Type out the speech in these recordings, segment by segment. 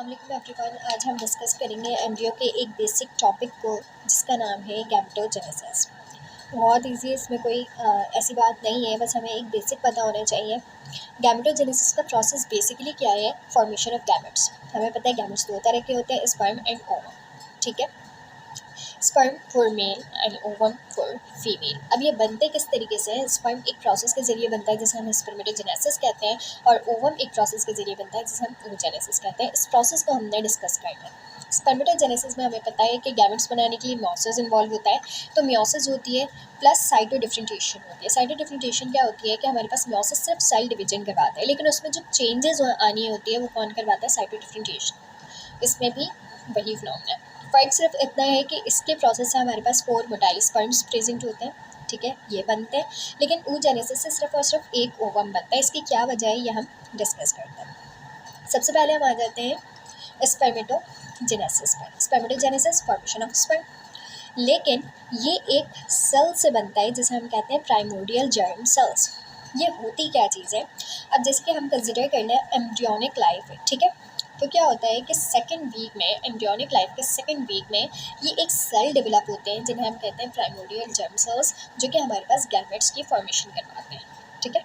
अस्सलामुअलैकुम एवरीवन। आज हम डिस्कस करेंगे एम्ब्रियो के एक बेसिक टॉपिक को जिसका नाम है गैमेटोजेनेसिस। बहुत इजी है, इसमें कोई ऐसी बात नहीं है, बस हमें एक बेसिक पता होना चाहिए। गैमेटोजेनेसिस का प्रोसेस बेसिकली क्या है? Formation of gametes. हमें पता है गैमेट्स दो तरह के होते हैं, स्पर्म एंड ओवम। ठीक है, sperm for male and ovum for female. अब ये बनते किस तरीके से हैं? स्पर्म एक प्रोसेस के जरिए बनता है जिसे हम स्पर्मेटोजेनेसिस कहते हैं, और ओवम एक प्रोसेस के जरिए बनता है जिसे हम oogenesis कहते हैं। इस प्रोसेस को हमने डिस्कस करना है। स्पर्मेटोजेनेसिस में हमें पता है कि गैमेट्स बनाने के लिए मियोसिस इन्वॉल्व होता है। तो मियोसिस होती है प्लस साइटो डिफरेंशिएशन होती है। साइटो डिफरेंशिएशन क्या होती है कि हमारे पास मियोसिस सिर्फ सेल डिवीजन करवाता है, लेकिन उसमें जो चेंजेस आनी होती है वो कौन करवाता है? Cyto differentiation. इसमें भी वही फिनोमेना है। फ़र्क सिर्फ इतना है कि इसके प्रोसेस से हमारे पास 4 मोटाइल स्पर्म्स प्रेजेंट होते हैं। ठीक है, ये बनते हैं, लेकिन oogenesis से सिर्फ और सिर्फ एक ओवम बनता है। इसकी क्या वजह है, ये हम डिस्कस करते हैं। सबसे पहले हम आ जाते हैं स्पर्मेटोजेनेसिस पर। स्पर्मेटोजेनेसिस फॉर्मेशन ऑफ स्पर्म, लेकिन ये एक सेल से बनता है जिसे हम कहते हैं प्राइमोर्डियल जर्म सेल्स। ये होती क्या चीज़ है? अब जिसके हम कंसिडर करना है एम्ब्रियोनिक लाइफ है। ठीक है, तो क्या होता है कि सेकेंड वीक में, एम्ब्रियोनिक लाइफ के सेकेंड वीक में ये एक सेल डेवलप होते हैं जिन्हें हम कहते हैं प्राइमोर्डियल जर्म सेल्स, जो कि हमारे पास गैमेट्स की फॉर्मेशन करवाते हैं। ठीक है,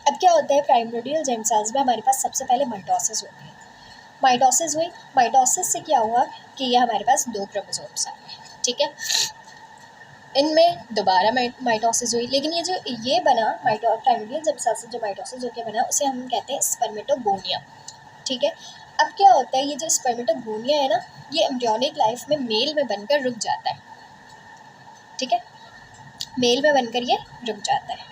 अब क्या होता है प्राइमोर्डियल जर्म सेल्स में? हमारे पास सबसे पहले माइटोसिस होती है। माइटोसिस हुई, माइटोसिस से क्या हुआ कि ये हमारे पास 2 क्रोमोसोम्स आ गए। ठीक है, इनमें दोबारा माइटोसिस हुई, लेकिन ये बना प्राइमोर्डियल जर्म सेल से जो माइटोसिस होकर बना उसे हम कहते हैं स्पर्मेटोगोनिया। ठीक है, अब क्या होता है, ये जो स्पर्मेटोगोनिया है ना, ये एम्ब्रियोनिक लाइफ में मेल में बनकर रुक जाता है। ठीक है, मेल में बनकर ये रुक जाता है।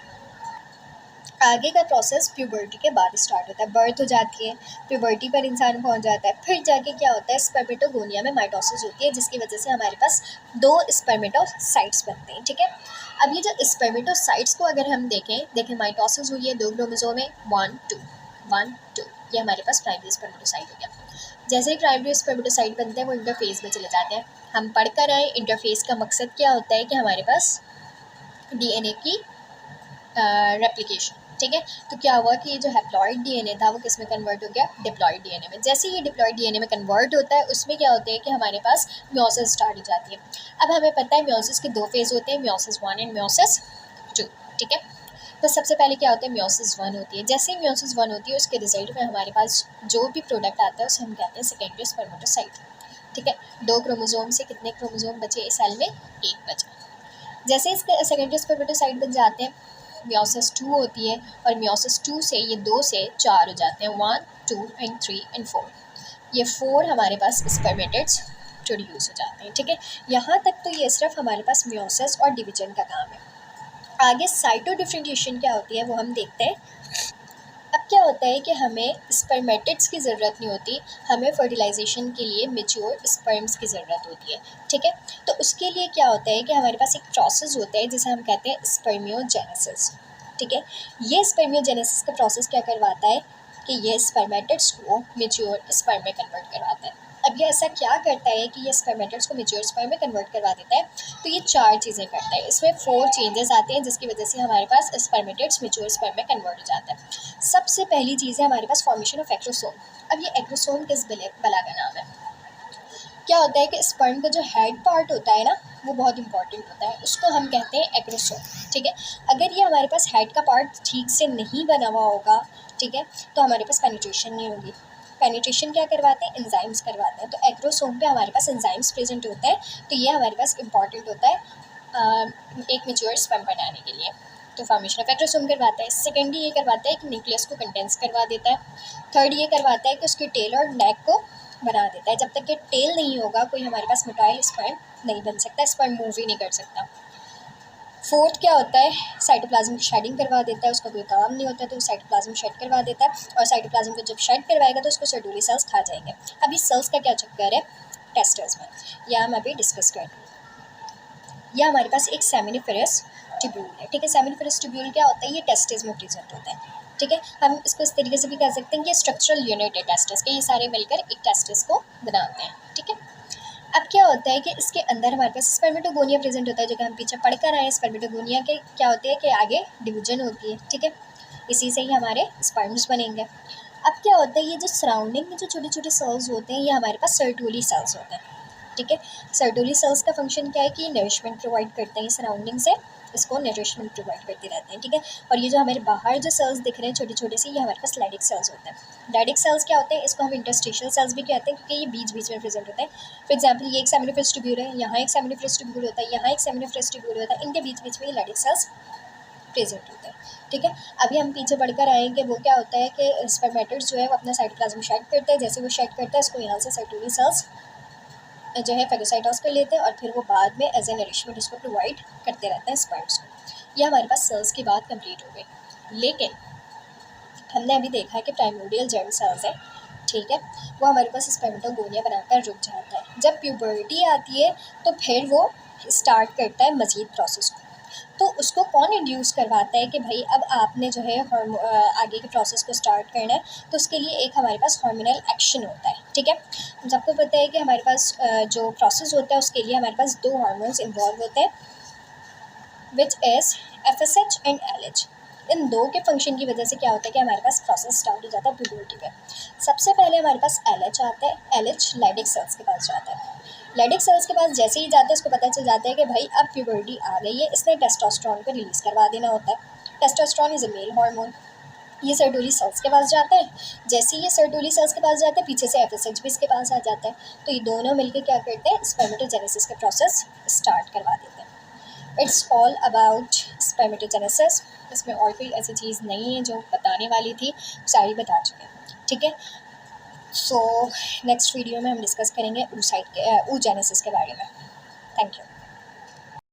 आगे का प्रोसेस प्यूबर्टी के बाद स्टार्ट होता है। बर्थ हो जाती है, प्यूबर्टी पर इंसान पहुंच जाता है, फिर जाके क्या होता है, स्पर्मेटोगोनिया में माइटोसिस होती है, जिसकी वजह से हमारे पास 2 स्पर्मेटोसाइट्स बनते हैं। ठीक है, अब ये जो स्पर्मेटोसाइट्स को अगर हम देखें माइटोसिस हुई है 2 क्रोमोसोम में, 1 2 ये हमारे पास प्राइमरी स्पर्मेटोसाइट हो गया। जैसे ही प्राइमरी स्पर्मेटोसाइट बनते हैं वो इंटरफेस में चले जाते हैं। हम पढ़कर आए, इंटरफेस का मकसद क्या होता है कि हमारे पास डीएनए की रेप्लिकेशन। ठीक है, तो क्या हुआ कि ये जो हैप्लॉइड डीएनए था वो किस में कन्वर्ट हो गया? डिप्लॉइड डीएनए में। जैसे ही ये डिप्लॉइड डीएनए में कन्वर्ट होता है, उसमें क्या होता है कि हमारे पास मियोसिस स्टार्ट हो जाती है। अब हमें पता है मियोसिस के 2 फेज़ होते हैं, मियोसिस 1 एंड मियोसिस 2। ठीक है, तो सबसे पहले क्या होता है, मियोसिस 1 होती है। जैसे ही मियोसिस 1 होती है, उसके रिजल्ट में हमारे पास जो भी प्रोडक्ट आता है उसे हम कहते हैं सेकेंडरी स्पर्मेटोसाइट। ठीक है, 2 क्रोमोसोम से कितने क्रोमोसोम बचे इस सेल में? 1 बचा। जैसे इसके सेकेंडरी स्पर्मेटोसाइट बन जाते हैं, मियोसिस 2 होती है, और मियोसिस 2 से ये 2 से 4 हो जाते हैं, 1 2 एंड 3 एंड 4। ये 4 हमारे पास स्पर्मेटिड्स प्रोड्यूस हो जाते हैं। ठीक है, यहाँ तक तो ये सिर्फ हमारे पास मियोसिस और डिवीजन का काम है। आगे साइटो डिफरेंशिएशन क्या होती है वो हम देखते हैं। अब क्या होता है कि हमें स्पर्मेटिड्स की ज़रूरत नहीं होती, हमें फर्टिलाइजेशन के लिए मेच्योर स्पर्म्स की ज़रूरत होती है। ठीक है, तो उसके लिए क्या होता है कि हमारे पास एक प्रोसेस होता है जिसे हम कहते हैं स्पर्मियोजेनेसिस। ठीक है, ये स्पर्मियोजेनेसिस का प्रोसेस क्या करवाता है कि ये स्पर्मेटिड्स को मेच्योर स्पर्म में कन्वर्ट करवाता है। अब ये ऐसा क्या करता है कि ये स्पर्मेटिड्स को मेच्योर स्पर्म में कन्वर्ट करवा देता है? तो ये 4 चीज़ें करता है। इसमें 4 चेंजेस आते हैं जिसकी वजह से हमारे पास स्पर्मेटिड्स मेच्योर स्पर्म में कन्वर्ट हो जाता है। सबसे पहली चीज़ है हमारे पास फॉर्मेशन ऑफ एक्रोसोम। अब ये एक्रोसोम किस बला का नाम है? क्या होता है कि स्पर्म का जो हेड पार्ट होता है ना, वो बहुत इंपॉर्टेंट होता है, उसको हम कहते हैं एक्रोसोम। ठीक है, अगर ये हमारे पास हेड का पार्ट ठीक से नहीं बना हुआ होगा, ठीक है, तो हमारे पास पेनिट्रेशन नहीं होगी। पेनिट्रेशन क्या करवाते हैं? एंजाइम्स करवाते हैं। तो एक्रोसोम पे हमारे पास एंजाइम्स प्रेजेंट होते हैं, तो ये हमारे पास इंपॉर्टेंट होता है एक मेच्योर स्पर्म बनाने के लिए। तो फॉर्मेशन ऑफ एक्रोसोम करवाता है। सेकेंडली ये करवाता है कि न्यूक्लियस को कंडेंस करवा देता है। थर्ड ये करवाता है कि उसके टेल और नेक को बना देता है। जब तक कि टेल नहीं होगा कोई हमारे पास मोटाइल स्पर्म नहीं बन सकता, स्पर्म मूव ही नहीं कर सकता। फोर्थ क्या होता है? साइटोप्लाज्म की शेडिंग करवा देता है, उसका कोई काम नहीं होता तो साइटोप्लाज्म शेड करवा देता है, और साइटोप्लाज्म को जब शेड करवाएगा तो उसको सर्टुली सेल्स खा जाएंगे। अब इस सेल्स का क्या चक्कर है टेस्टर्स में, यह हम अभी डिस्कस करेंगे। यह हमारे पास एक सेमिनिफेरस ट्यूब्यूल है। ठीक है, सेमिनिफेरस ट्यूब्यूल क्या होता है? ये टेस्टिस में प्रेजेंट होता है। ठीक है, हम इसको इस तरीके से भी कह सकते हैं कि स्ट्रक्चरल यूनिट है टेस्टिस के, ये सारे मिलकर एक टेस्टिस को बनाते हैं। ठीक है, अब क्या होता है कि इसके अंदर हमारे पास स्पर्मेटोगोनिया प्रेजेंट होता है, जो कि हम पीछे पढ़कर आए हैं। स्पर्मेटोगोनिया के क्या होते हैं कि आगे डिवीजन होती है। ठीक है, इसी से ही हमारे स्पर्म्स बनेंगे। अब क्या होता है, ये जो सराउंडिंग में जो छोटे छोटे सेल्स होते हैं ये हमारे पास सर्टोली सेल्स होते हैं। ठीक है, सर्टोली सेल्स का फंक्शन क्या है कि नरिशमेंट प्रोवाइड करते हैं सराउंडिंग से, इसको नरिशमेंट प्रोवाइड करते रहते हैं। ठीक है, और ये जो हमारे बाहर जो सेल्स दिख रहे हैं छोटे छोटे से, ये हमारे पास लैडिक सेल्स होते हैं। लैडिक सेल्स क्या होते हैं, इसको हम इंटरस्टिशियल सेल्स भी कहते हैं क्योंकि ये बीच बीच में प्रेजेंट होते हैं। फॉर एग्जाम्पल ये एक सेमिनिफरस ट्यूब्यूल है, यहाँ एक सेमिनिफरस ट्यूब्यूल होता है, यहाँ एक सेमिनिफरस ट्यूब्यूल होता है, इनके बीच बीच में ये लैडिक सेल्स प्रेजेंट होते हैं। ठीक है, अभी हम पीछे बढ़कर आएंगे, वो क्या होता है कि स्पर्मेटोज जो है वो अपना साइटोप्लाज्म शेड करते हैं, जैसे वो शेड करता है इसको यहाँ से सर्टोली सेल्स जो है फेगोसाइटोस कर लेते हैं और फिर वो बाद में एज ए नरिशमेंट इसको प्रोवाइड करते रहते हैं स्पर्म्स को। ये हमारे पास सेल्स की बात कंप्लीट हो गई। लेकिन हमने अभी देखा है कि प्राइमोर्डियल जर्म सेल्स है, ठीक है, वो हमारे पास स्पर्मेटोगोनिया बनाकर रुक जाता है। जब प्यूबर्टी आती है तो फिर वो स्टार्ट करता है मज़ीद प्रोसेस को। तो उसको कौन इंड्यूस करवाता है कि भाई अब आपने जो है आगे के प्रोसेस को स्टार्ट करना है, तो उसके लिए एक हमारे पास हार्मोनल एक्शन होता है। ठीक है, हम सबको पता है कि हमारे पास जो प्रोसेस होता है उसके लिए हमारे पास दो हार्मोन्स इन्वॉल्व होते हैं, which is FSH and LH। इन दो के फंक्शन की वजह से क्या होता है कि हमारे पास प्रोसेस स्टार्ट हो जाता है प्यूबर्टी में। सबसे पहले हमारे पास LH आता है, LH लैडिक सेल्स के पास जाता है। लैडिक सेल्स के पास जैसे ही जाते हैं उसको पता चल जाता है कि भाई अब प्यूबर्टी आ गई है, इसने टेस्टोस्टेरोन को रिलीज़ करवा देना होता है। Testosterone is a male hormone. ये सर्टोली सेल्स के पास जाता है, जैसे ही ये सर्टोली सेल्स के पास जाता है पीछे से FSH भी इसके पास आ जाता है, तो ये दोनों मिलकर क्या करते हैं, स्पर्मेटोजेनेसिस का प्रोसेस स्टार्ट करवा देते हैं। It's all about spermatogenesis. इसमें और कोई ऐसी चीज़ नहीं है जो बताने वाली थी, सारी बता चुके हैं। ठीक है, सो नेक्स्ट वीडियो में हम डिस्कस करेंगे oocyte के oogenesis के बारे में। Thank you.